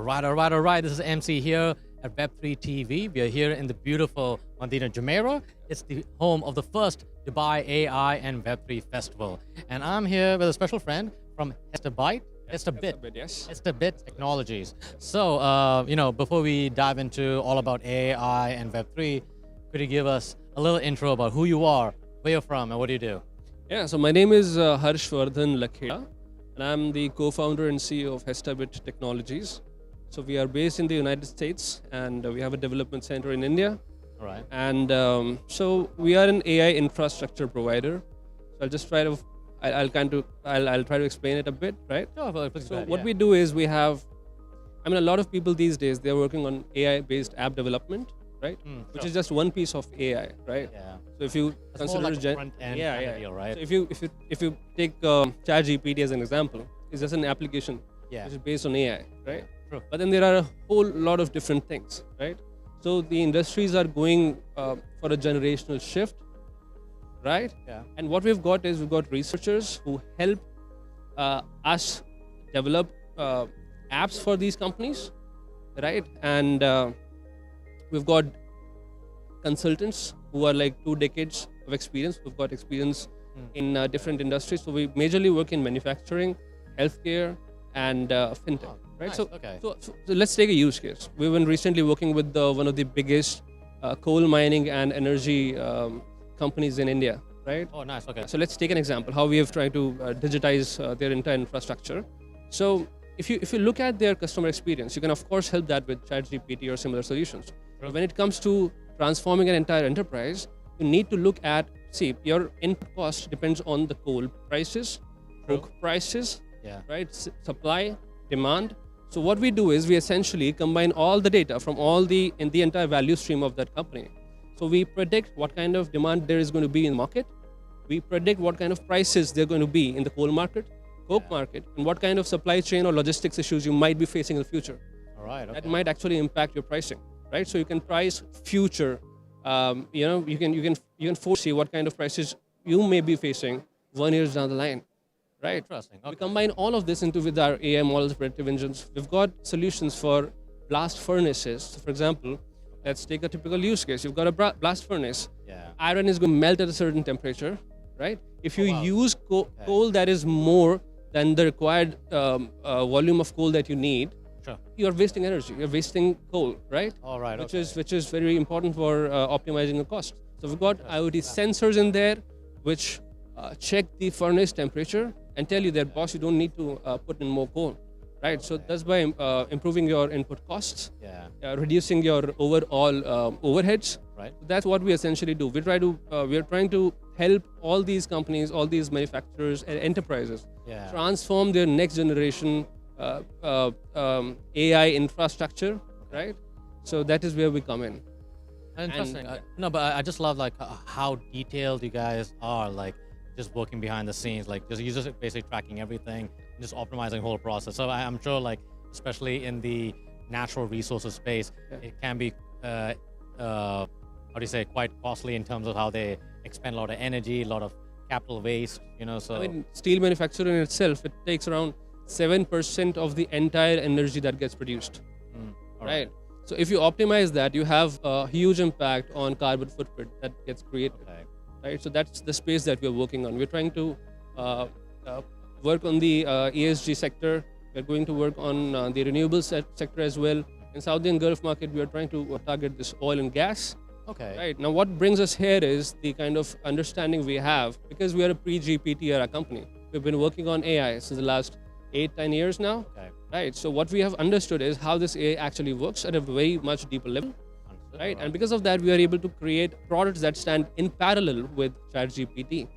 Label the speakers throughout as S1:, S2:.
S1: All right. This is MC here at Web3 TV. We are here in the beautiful Medina Jumeirah. It's the home of the first Dubai AI and Web3 Festival. And I'm here with a special friend from Hestabit Technologies. So, before we dive into all about AI and Web3, could you give us a little intro about who you are, where you're from, and what do you do?
S2: Yeah, so my name is Harshvardhan Lakhera, and I'm the co-founder and CEO of Hestabit Technologies. So we are based in the United States, and we have a development center in India.
S1: All right.
S2: And so we are an AI infrastructure provider. So I'll just try to, I'll try to explain it a bit, right?
S1: So
S2: what we do is we have, a lot of people these days, they're working on AI-based app development, right? Which is just one piece of AI, right?
S1: Yeah.
S2: So if you
S1: That's
S2: consider
S1: more like a front end kind of deal, right?
S2: So if you take ChatGPT as an example, it's just an application which is based on AI, right?
S1: True.
S2: But then there are a whole lot of different things, right? So the industries are going for a generational shift, right?
S1: Yeah.
S2: And what we've got is we've got researchers who help us develop apps for these companies, right? And we've got consultants who are like 2 decades of experience. We've got experience in different industries. So we majorly work in manufacturing, healthcare, and fintech, right?
S1: Nice.
S2: So,
S1: Okay.
S2: so let's take a use case. We've been recently working with one of the biggest coal mining and energy companies in India, right?
S1: Oh, nice. Okay.
S2: So let's take an example, how we have tried to digitize their entire infrastructure. So if you look at their customer experience, you can of course help that with ChatGPT or similar solutions. But when it comes to transforming an entire enterprise, you need to look at, your input cost depends on the coal prices, coke prices, right? Supply, demand. So what we do is we essentially combine all the data from in the entire value stream of that company. So we predict what kind of demand there is going to be in the market. We predict what kind of prices they're going to be in the coal market, coke market, and what kind of supply chain or logistics issues you might be facing in the future.
S1: All right. Okay.
S2: That might actually impact your pricing, right? So you can price future. You can foresee what kind of prices you may be facing 1 year down the line, right?
S1: Interesting. Okay.
S2: We combine all of this with our AI models, predictive engines. We've got solutions for blast furnaces. So for example, let's take a typical use case. You've got a blast furnace.
S1: Yeah.
S2: Iron is going to melt at a certain temperature, right? If you use coal that is more than the required volume of coal that you need, you are wasting energy. You're wasting coal, right?
S1: All right.
S2: Which is very important for optimizing the cost. So we've got IoT sensors in there, which check the furnace temperature and tell you that, boss, you don't need to put in more coal, right? So that's by improving your input costs, reducing your overall overheads.
S1: Right.
S2: That's what we essentially do. We are trying to help all these companies, all these manufacturers and enterprises transform their next generation AI infrastructure, right? So that is where we come in.
S1: Interesting. No, but I just love how detailed you guys are, like just working behind the scenes, like you're just basically tracking everything, just optimizing the whole process. So I'm sure, like especially in the natural resources space, it can be quite costly in terms of how they expend a lot of energy, a lot of capital waste. So
S2: steel manufacturing in itself, it takes around 7% of the entire energy that gets produced, right? So if you optimize that, you have a huge impact on carbon footprint that gets created, right? So that's the space that we're working on. We're trying to work on the ESG sector. We're going to work on the renewable sector as well. In Saudi and Gulf market, we are trying to target this oil and gas. Right. Now what brings us here is the kind of understanding we have, because we are a pre-GPT era company. We've been working on AI since the last 8-10 years now, right? So what we have understood is how this AI actually works at a very much deeper level, right? And because of that, we are able to create products that stand in parallel with ChatGPT,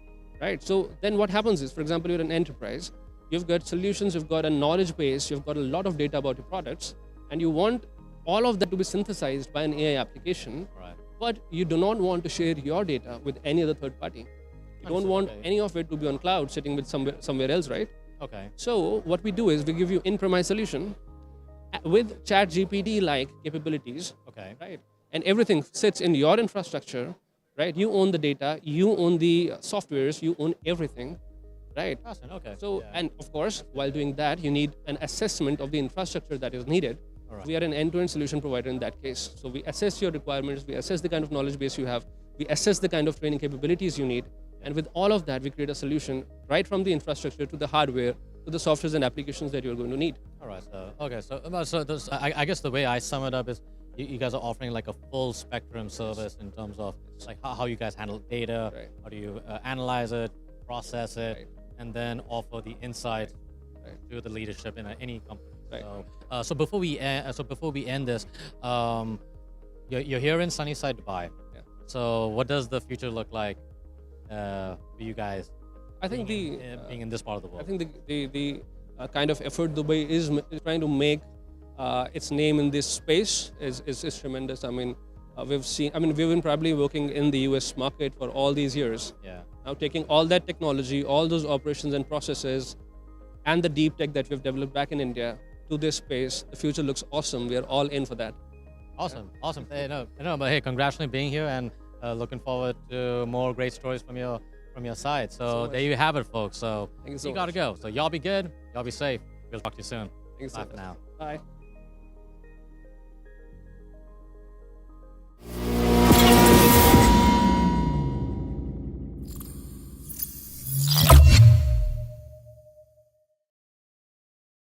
S2: right? So then what happens is, for example, you're an enterprise, you've got solutions, you've got a knowledge base, you've got a lot of data about your products, and you want all of that to be synthesized by an AI application, but you do not want to share your data with any other third party. You don't want any of it to be on cloud sitting with somewhere else, right? So what we do is we give you in-premise solution with ChatGPT-like capabilities, right? And everything sits in your infrastructure, right? You own the data, you own the softwares, you own everything, right?
S1: Okay.
S2: So, and of course, while doing that, you need an assessment of the infrastructure that is needed.
S1: All right.
S2: We are an end-to-end solution provider in that case. So we assess your requirements, we assess the kind of knowledge base you have, we assess the kind of training capabilities you need, and with all of that, we create a solution right from the infrastructure to the hardware to the softwares and applications that you're going to need.
S1: All right. So okay. I guess the way I sum it up is you guys are offering like a full spectrum service in terms of like how you guys handle data,
S2: Right.
S1: how do you analyze it, process it,
S2: Right.
S1: and then offer the insight
S2: Right.
S1: to the leadership in any company.
S2: Right.
S1: So before we end this, you're here in Sunnyside, Dubai.
S2: Yeah.
S1: So what does the future look like for you guys?
S2: I think
S1: being in this part of the world.
S2: I think the kind of effort Dubai is trying to make its name in this space is tremendous. I mean, we've been probably working in the US market for all these years.
S1: Yeah.
S2: Now taking all that technology, all those operations and processes, and the deep tech that we've developed back in India to this space, the future looks awesome. We are all in for that.
S1: Awesome, awesome. Hey, but hey, congratulations on being here, and looking forward to more great stories from your side. So there you have it, folks. So
S2: Thank you so
S1: you gotta
S2: much.
S1: go. So y'all be good, y'all be safe. We'll talk to you soon.
S2: Thank you so
S1: Bye
S2: much.
S1: for now.
S2: Bye.